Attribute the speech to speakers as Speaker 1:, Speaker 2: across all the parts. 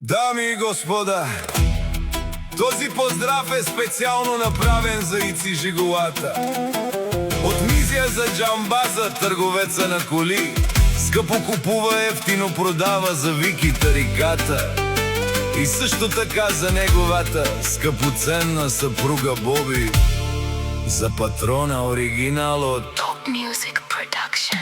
Speaker 1: Дами и господа, този поздрав е специално направен за Ици Жигулата. От мизия за Джамбаза, търговеца на коли, скъпо купува, ефтино продава за Вики тариката. И също така за неговата скъпоценна съпруга Боби, за патрона оригинал от
Speaker 2: Top Music Production.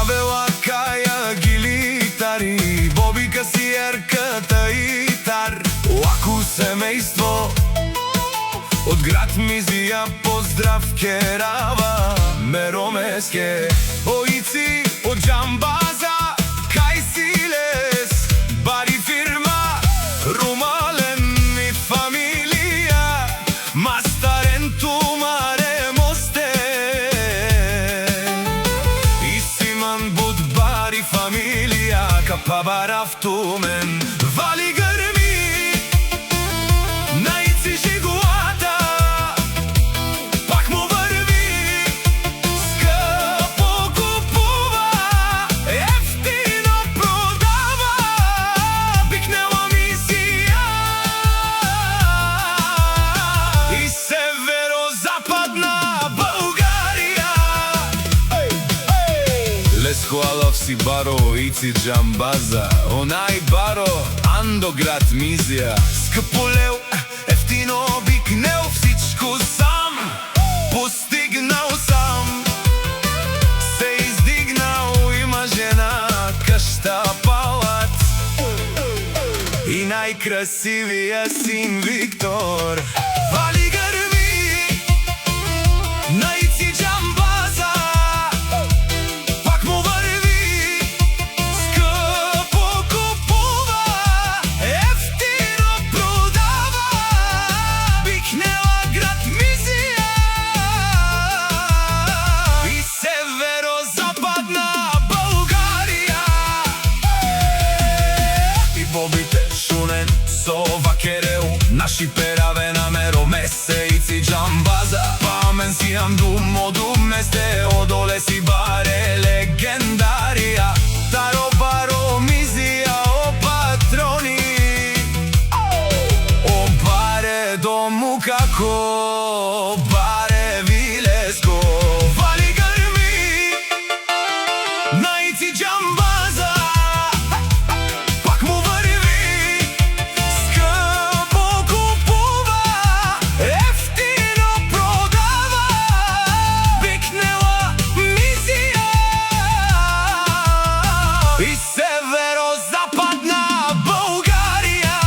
Speaker 1: Авела, Кая, Гили, Тари, Боби касиерката и Тар. Лако семейство от град Мизия, поздрав Керава, Меромеске, Оици от Джамбаза, Кай Силес, Бари фирма, Румален и фамилия, Мастарен Тумаре Мосте, и Симан Буд Бари фамилия, Капабарав Тумен, Вали гърми на Ици Жигулата. Пак му върви, скъпо купува, ефтино продава, бикнела мисия. И северо-западна България. Лесхуалав си баро, Ици Джамбаза, онай баро, Андо град Мизия. Скъпо лев, ефтино бикнел, всичко сам постигнал сам. Се издигнал, има жена, къща, палат и най-красивия син Виктор. Вали гърми на Ици Джамбаза. Пак му върви, скъпо купува, ефтино продава, бикнела град Мизия. И северо-западна България. И Бобите Шунен, Сова Керел, наши пераве на Меромесе, Ици Джамбаза. Памен си андумо думесте, одоле си баре легендария. Таро баро Мизия, о патрони, о баре дому како, баре вилеско. Вали гърми на Ици Джамбаза. Пак му върви, скъпо купува, ефтино продава, бикнела мизия. И северо-западна България.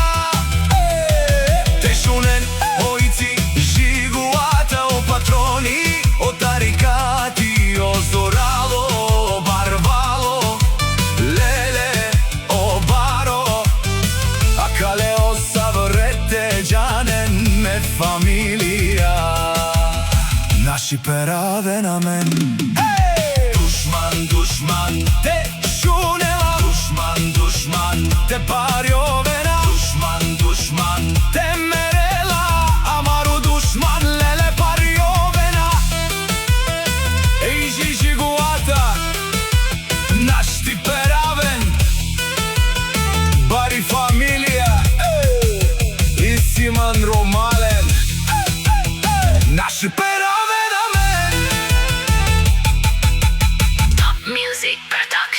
Speaker 1: Тешунен, Оици Жигулата, о патрони, о тарикати, о зорало, барвало, леле, о баро, акале, о саврете, джанен, ме фамилия. Наши пераве на мен. Душман, душман, те шунела. Душман, душман, те париовена. Душман, душман, те мерела. Амаро душман, леле париовена. Ици Жигулата, наш ти перавен, Бари фамилия, и Симан Румален, наши пераве на мен.
Speaker 2: Top Music Production.